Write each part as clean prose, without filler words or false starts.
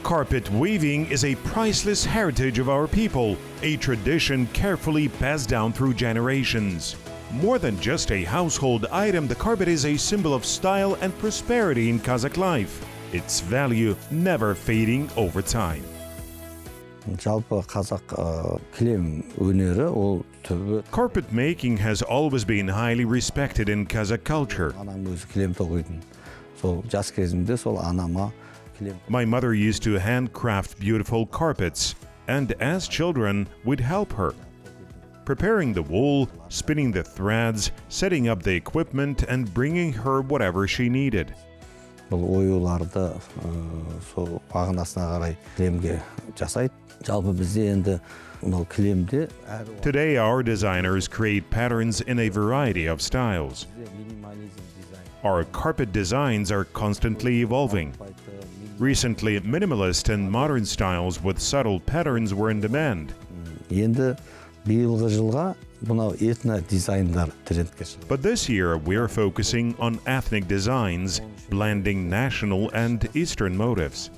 Carpet weaving is a priceless heritage of our people, a tradition carefully passed down through generations. More than just a household item, the carpet is a symbol of style and prosperity in Kazakh life, its value never fading over time. Carpet making has always been highly respected in Kazakh culture. My mother used to handcraft beautiful carpets, and as children, we'd help her. Preparing the wool, spinning the threads, setting up the equipment, and bringing her whatever she needed. Today, our designers create patterns in a variety of styles. Our carpet designs are constantly evolving. Recently, minimalist and modern styles with subtle patterns were in demand. But this year, we're focusing on ethnic designs, blending national and Eastern motifs.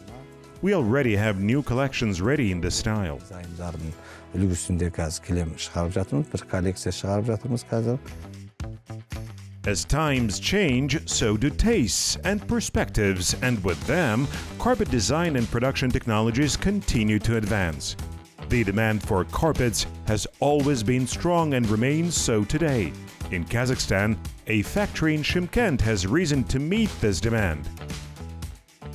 We already have new collections ready in this style. As times change, so do tastes and perspectives, and with them, carpet design and production technologies continue to advance. The demand for carpets has always been strong and remains so today. In Kazakhstan, a factory in Shymkent has risen to meet this demand.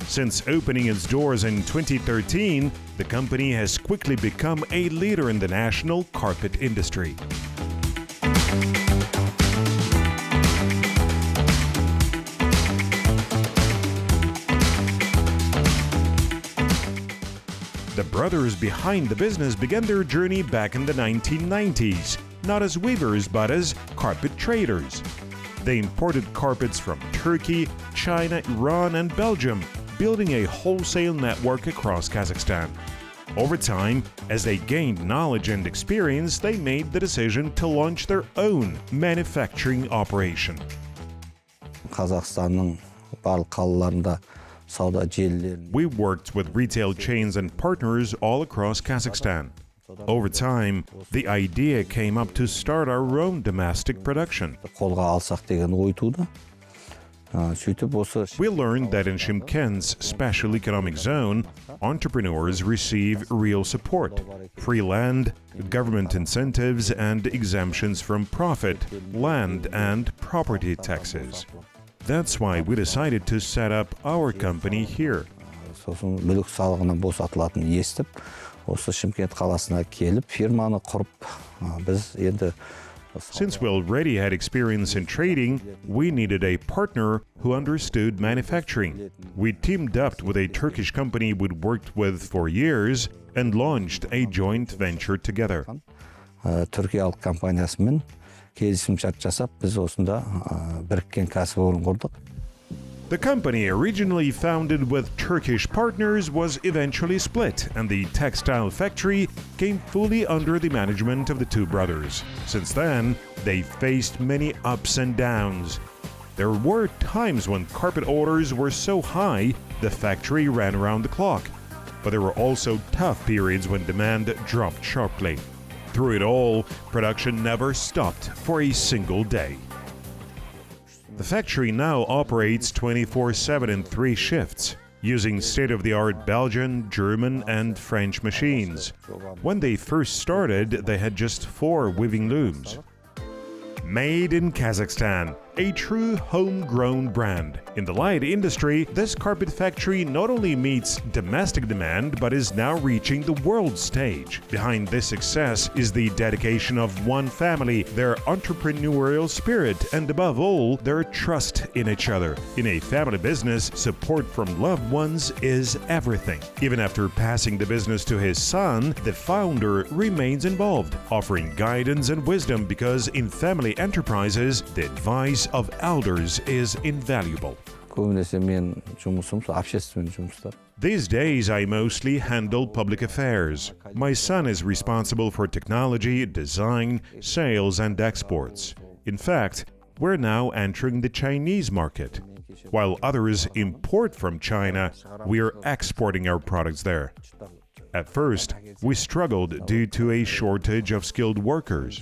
Since opening its doors in 2013, the company has quickly become a leader in the national carpet industry. The brothers behind the business began their journey back in the 1990s, not as weavers but as carpet traders. They imported carpets from Turkey, China, Iran, and Belgium, building a wholesale network across Kazakhstan. Over time, as they gained knowledge and experience, they made the decision to launch their own manufacturing operation. We worked with retail chains and partners all across Kazakhstan. Over time, the idea came up to start our own domestic production. We learned that in Shymkent's special economic zone, entrepreneurs receive real support, free land, government incentives, and exemptions from profit, land, and property taxes. That's why we decided to set up our company here. Since we already had experience in trading, we needed a partner who understood manufacturing. We teamed up with a Turkish company we'd worked with for years and launched a joint venture together. The company, originally founded with Turkish partners, was eventually split, and the textile factory came fully under the management of the two brothers. Since then, they faced many ups and downs. There were times when carpet orders were so high, the factory ran around the clock. But there were also tough periods when demand dropped sharply. Through it all, production never stopped for a single day. The factory now operates 24/7 in 3 shifts, using state-of-the-art Belgian, German, and French machines. When they first started, they had just 4 weaving looms. Made in Kazakhstan, a true homegrown brand. In the light industry, this carpet factory not only meets domestic demand but is now reaching the world stage. Behind this success is the dedication of one family, their entrepreneurial spirit, and above all, their trust in each other. In a family business, support from loved ones is everything. Even after passing the business to his son, the founder remains involved, offering guidance and wisdom because in family enterprises, the advice of elders is invaluable. These days, I mostly handle public affairs. My son is responsible for technology, design, sales, and exports. In fact, we're now entering the Chinese market. While others import from China, we are exporting our products there. At first, we struggled due to a shortage of skilled workers.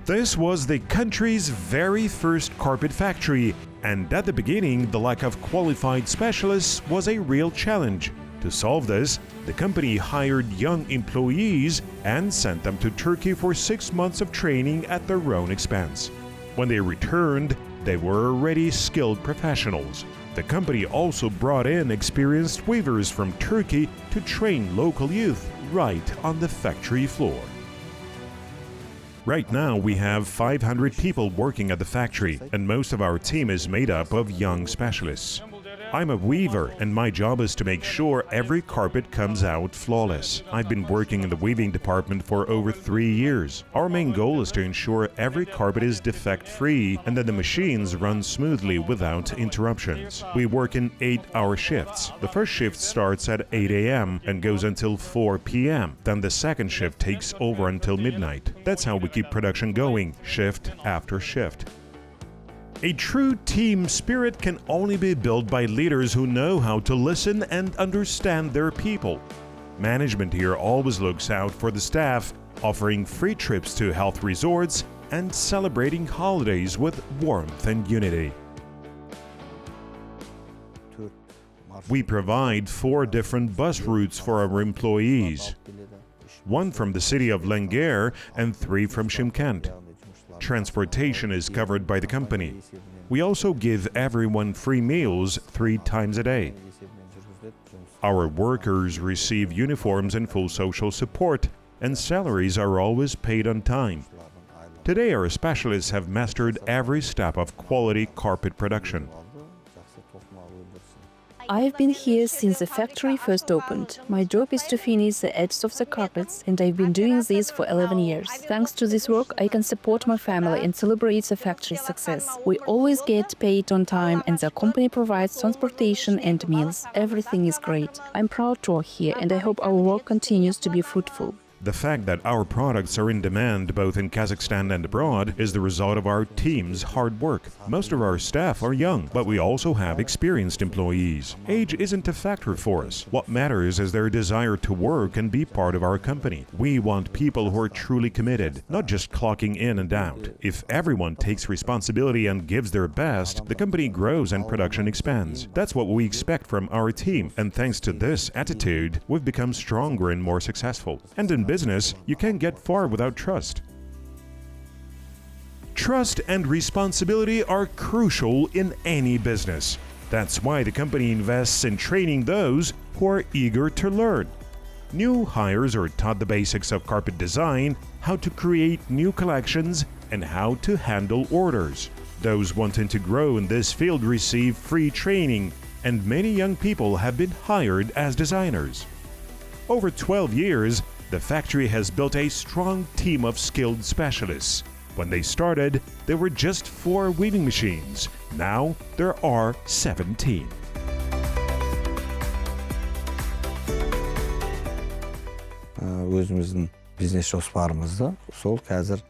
This was the country's very first carpet factory, and at the beginning, the lack of qualified specialists was a real challenge. To solve this, the company hired young employees and sent them to Turkey for 6 months of training at their own expense. When they returned, they were already skilled professionals. The company also brought in experienced weavers from Turkey to train local youth right on the factory floor. Right now, we have 500 people working at the factory, and most of our team is made up of young specialists. I'm a weaver, and my job is to make sure every carpet comes out flawless. I've been working in the weaving department for over 3 years. Our main goal is to ensure every carpet is defect-free and that the machines run smoothly without interruptions. We work in 8-hour shifts. The first shift starts at 8 a.m. and goes until 4 p.m. Then the second shift takes over until midnight. That's how we keep production going, shift after shift. A true team spirit can only be built by leaders who know how to listen and understand their people. Management here always looks out for the staff, offering free trips to health resorts and celebrating holidays with warmth and unity. We provide 4 different bus routes for our employees, 1 from the city of Lengyer and 3 from Shymkent. Transportation is covered by the company. We also give everyone free meals 3 times a day. Our workers receive uniforms and full social support, and salaries are always paid on time. Today, our specialists have mastered every step of quality carpet production. I've been here since the factory first opened. My job is to finish the edges of the carpets, and I've been doing this for 11 years. Thanks to this work, I can support my family and celebrate the factory's success. We always get paid on time, and the company provides transportation and meals. Everything is great. I'm proud to work here, and I hope our work continues to be fruitful. The fact that our products are in demand both in Kazakhstan and abroad is the result of our team's hard work. Most of our staff are young, but we also have experienced employees. Age isn't a factor for us. What matters is their desire to work and be part of our company. We want people who are truly committed, not just clocking in and out. If everyone takes responsibility and gives their best, the company grows and production expands. That's what we expect from our team, and thanks to this attitude, we've become stronger and more successful. And in business, you can't get far without trust. Trust and responsibility are crucial in any business. That's why the company invests in training those who are eager to learn. New hires are taught the basics of carpet design, how to create new collections, and how to handle orders. Those wanting to grow in this field receive free training, and many young people have been hired as designers. Over 12 years, the factory has built a strong team of skilled specialists. When they started, there were just 4 weaving machines. Now, there are 17.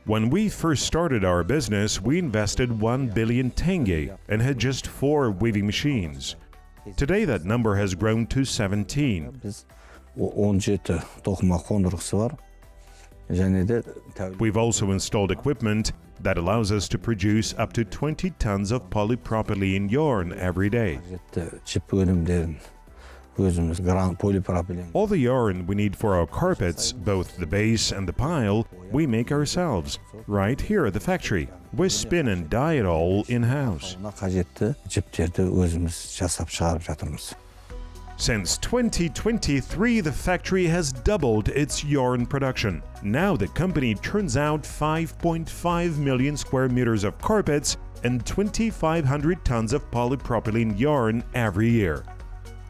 When we first started our business, we invested 1 billion tenge and had just 4 weaving machines. Today, that number has grown to 17. We've also installed equipment that allows us to produce up to 20 tons of polypropylene yarn every day. All the yarn we need for our carpets, both the base and the pile, we make ourselves, right here at the factory. We spin and dye it all in-house. Since 2023, the factory has doubled its yarn production. Now the company turns out 5.5 million square meters of carpets and 2,500 tons of polypropylene yarn every year.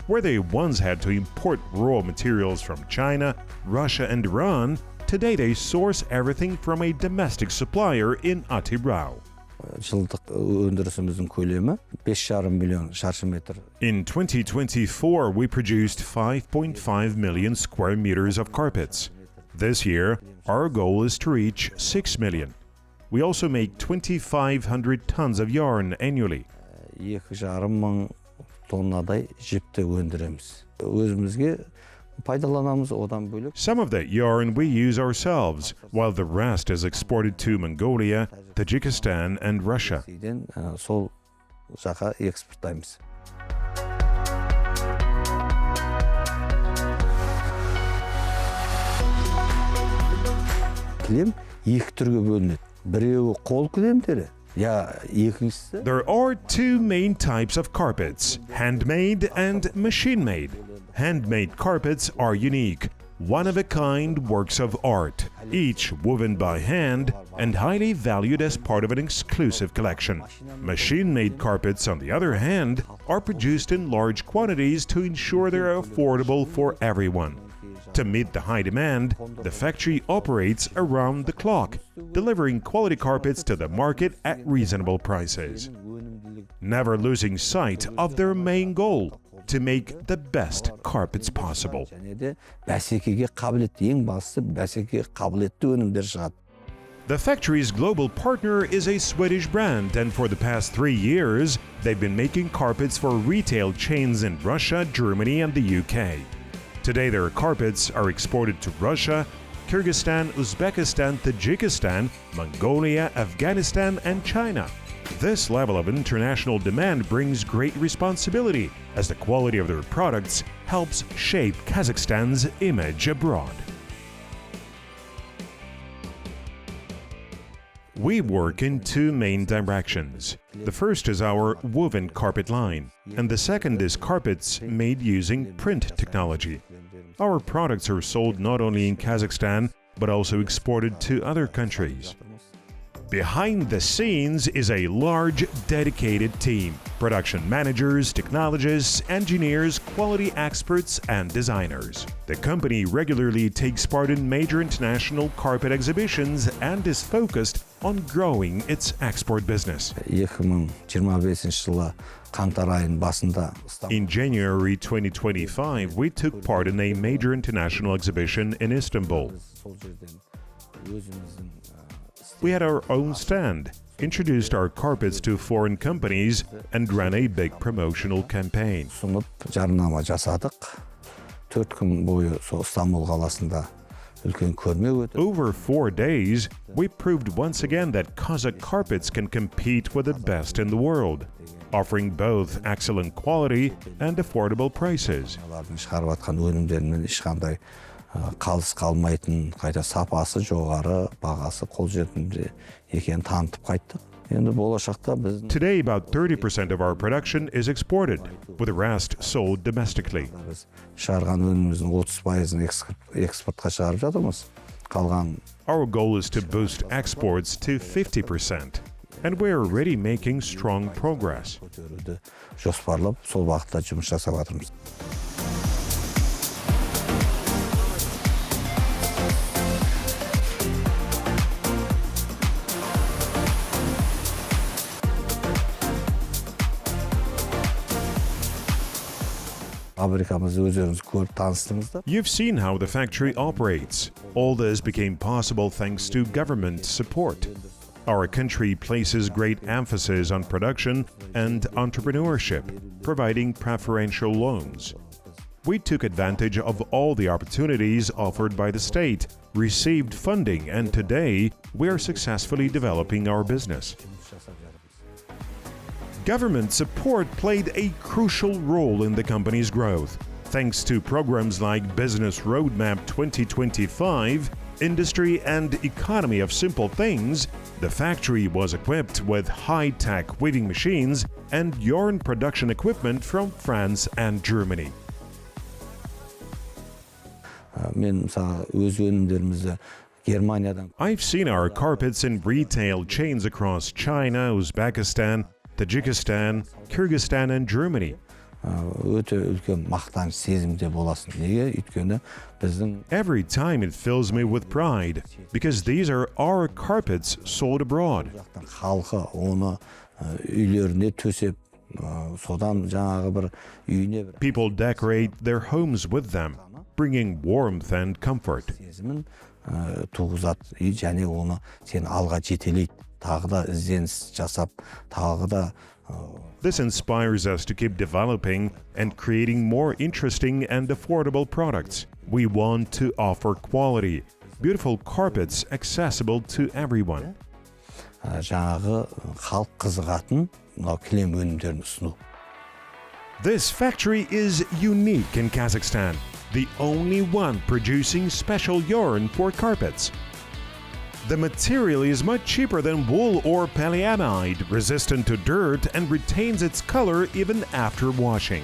Where they once had to import raw materials from China, Russia, and Iran, today they source everything from a domestic supplier in Atibrau. In 2024, we produced 5.5 million square meters of carpets. This year, our goal is to reach 6 million. We also make 2,500 tons of yarn annually. 2,500 мың тоннадай жіпті өндіреміз. Өзімізге пайдаланамыз, одан бөлек. Some of that yarn we use ourselves, while the rest is exported to Mongolia, Tajikistan and Russia. Сол жаққа экспорттаймыз. Кілем екі түрге бөлінеді. Біреуі қол кілемдері, екіншісі. There are two main types of carpets, handmade and machine-made. Handmade carpets are unique, one-of-a-kind works of art, each woven by hand and highly valued as part of an exclusive collection. Machine-made carpets, on the other hand, are produced in large quantities to ensure they're affordable for everyone. To meet the high demand, the factory operates around the clock, delivering quality carpets to the market at reasonable prices, never losing sight of their main goal: to make the best carpets possible. Бәсекеге қабілетті, ең бастысы бәсекеге қабілетті өнімдер шығады. The factory's global partner is a Swedish brand, and for the past 3 years, they've been making carpets for retail chains in Russia, Germany, and the UK. Today, their carpets are exported to Russia, Kyrgyzstan, Uzbekistan, Tajikistan, Mongolia, Afghanistan, and China. This level of international demand brings great responsibility, as the quality of their products helps shape Kazakhstan's image abroad. We work in two main directions. The first is our woven carpet line, and the second is carpets made using print technology. Our products are sold not only in Kazakhstan, but also exported to other countries. Behind the scenes is a large, dedicated team: production managers, technologists, engineers, quality experts, and designers. The company regularly takes part in major international carpet exhibitions and is focused on growing its export business. 2025 жылы қаңтар айының басында In January 2025, we took part in a major international exhibition in Istanbul. We had our own stand, introduced our carpets to foreign companies, and ran a big promotional campaign. Сұнып, жарнама жасадық. 4 күн бойы сол Стамбул қаласында үлкен көрме өтті. Over 4 days, we proved once again that Kazakh carpets can compete with the best in the world, offering both excellent quality and affordable prices. Олардың шығарып жатқан өнімдерінен ешқандай қалыс қалмайтын, қайта сапасы жоғары, бағасы қолжетімді екенін танытып қайттық. Енді болашақта біз Today, about 30% of our production is exported, with the rest sold domestically. Біз шығарған өніміміздің 30%-ын экспортқа шығарып жатырмыз. Қалған Our goal is to boost exports to 50%, and we're already making strong progress. көтеруді жоспарлап, сол бағытта жұмыс жасап жатырмыз. Фабрикамызды өздеріңіз көріп таныстыңыздар. You've seen how the factory operates. All this became possible thanks to government support. Our country places great emphasis on production and entrepreneurship, providing preferential loans. We took advantage of all the opportunities offered by the state, received funding, and today we are successfully developing our business. Government support played a crucial role in the company's growth. Thanks to programs like Business Roadmap 2025, Industry and Economy of Simple Things, the factory was equipped with high-tech weaving machines and yarn production equipment from France and Germany. Мен мысалы өз өнімдерімізді Германиядан I've seen our carpets in retail chains across China, Uzbekistan, Tajikistan, Kyrgyzstan and Germany. өте үлкен мақтаныш сезімде боласың. Неге? Өйткені біздің Every time it fills me with pride, because these are our carpets sold abroad. халқы оны үйлеріне төсеп, содан жаңағы бір үйіне бір People decorate their homes with them. bringing warmth and comfort. сезімін туғызады және оны сені алға жетелейді. Тағы да ізденіс жасап, тағы да This inspires us to keep developing and creating more interesting and affordable products. We want to offer quality, beautiful carpets accessible to everyone. жаңағы халық қызығатын мынау кілем өнімдерін ұсыну. This factory is unique in Kazakhstan, the only one producing special yarn for carpets. The material is much cheaper than wool or polyamide, resistant to dirt and retains its color even after washing.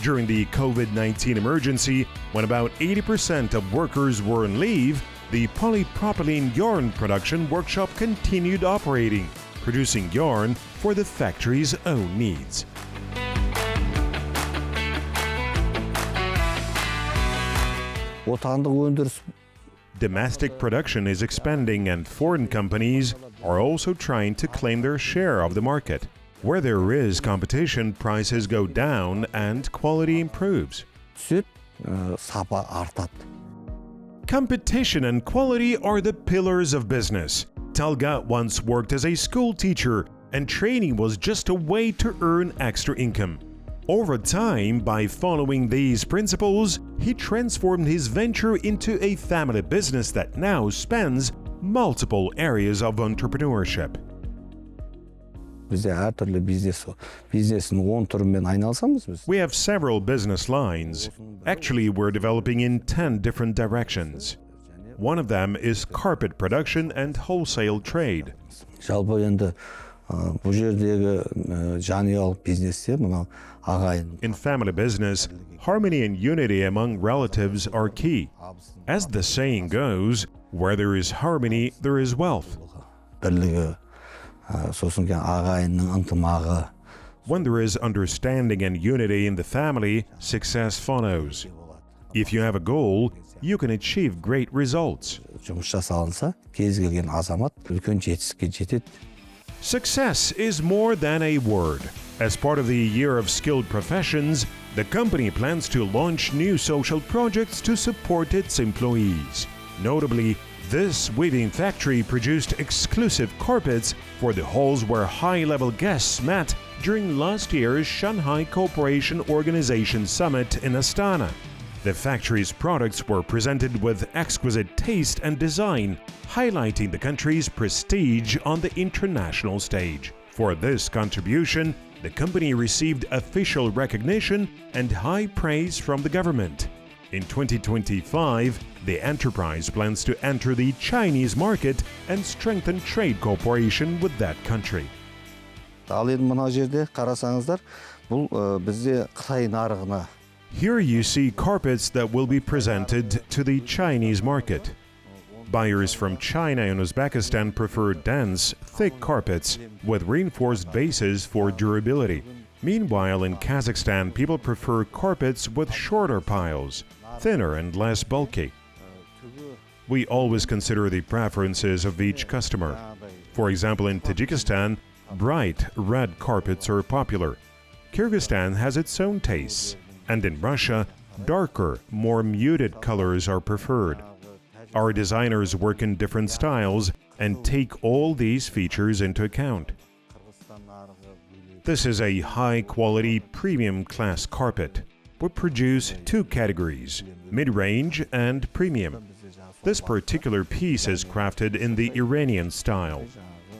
During the COVID-19 emergency, when about 80% of workers were on leave, the polypropylene yarn production workshop continued operating, producing yarn for the factory's own needs. Отандық өндіріс Domestic production is expanding and foreign companies are also trying to claim their share of the market. Where there is competition, prices go down and quality improves. түседі, сапа артады. Competition and quality are the pillars of business. Talgat once worked as a school teacher, and training was just a way to earn extra income. Over time, by following these principles, he transformed his venture into a family business that now spans multiple areas of entrepreneurship. Бізде әртүрлі бизнестің 10 түрімен айналысамыз біз. We have several business lines. Actually, we're developing in 10 different directions. One of them is carpet production and wholesale trade. Жалпы енді бұл жердегі жанұялық бизнесте мынау ағайын. In family business, harmony and unity among relatives are key. As the saying goes, where there is harmony, there is wealth. Бірлігі, сосын кейін ағайынның ынтымағы. When there is understanding and unity in the family, success follows. If you have a goal, you can achieve great results. Жұмыс жасалынса, кез келген азамат үлкен жетістікке жетеді. Success is more than a word. As part of the Year of Skilled Professions, the company plans to launch new social projects to support its employees. Notably, this weaving factory produced exclusive carpets for the halls where high-level guests met during last year's Shanghai Cooperation Organization Summit in Astana. The factory's products were presented with exquisite taste and design, highlighting the country's prestige on the international stage. For this contribution, the company received official recognition and high praise from the government. In 2025, the enterprise plans to enter the Chinese market and strengthen trade cooperation with that country. Ал енді мына жерде қарасаңыздар, бұл бізде Қытай нарығына. Here you see carpets that will be presented to the Chinese market. Buyers from China and Uzbekistan prefer dense, thick carpets with reinforced bases for durability. Meanwhile, in Kazakhstan, people prefer carpets with shorter piles, thinner and less bulky. We always consider the preferences of each customer. For example, in Tajikistan, bright red carpets are popular. Kyrgyzstan has its own tastes. And in Russia, darker, more muted colors are preferred. Our designers work in different styles and take all these features into account. This is a high-quality premium class carpet. We produce two categories, mid-range and premium. This particular piece is crafted in the Iranian style.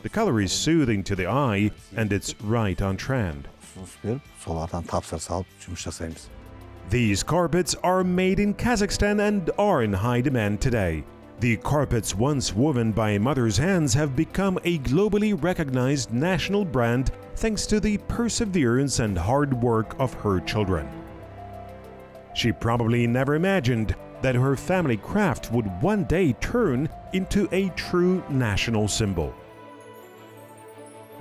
The color is soothing to the eye and it's right on trend. These carpets are made in Kazakhstan and are in high demand today. The carpets once woven by mothers' hands have become a globally recognized national brand thanks to the perseverance and hard work of her children. She probably never imagined that her family craft would one day turn into a true national symbol.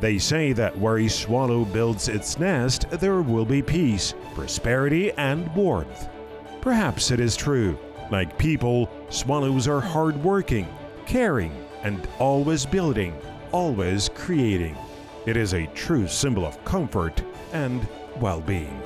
They say that where a swallow builds its nest, there will be peace, prosperity, and warmth. Perhaps it is true. Like people, swallows are hardworking, caring, and always building, always creating. It is a true symbol of comfort and well-being.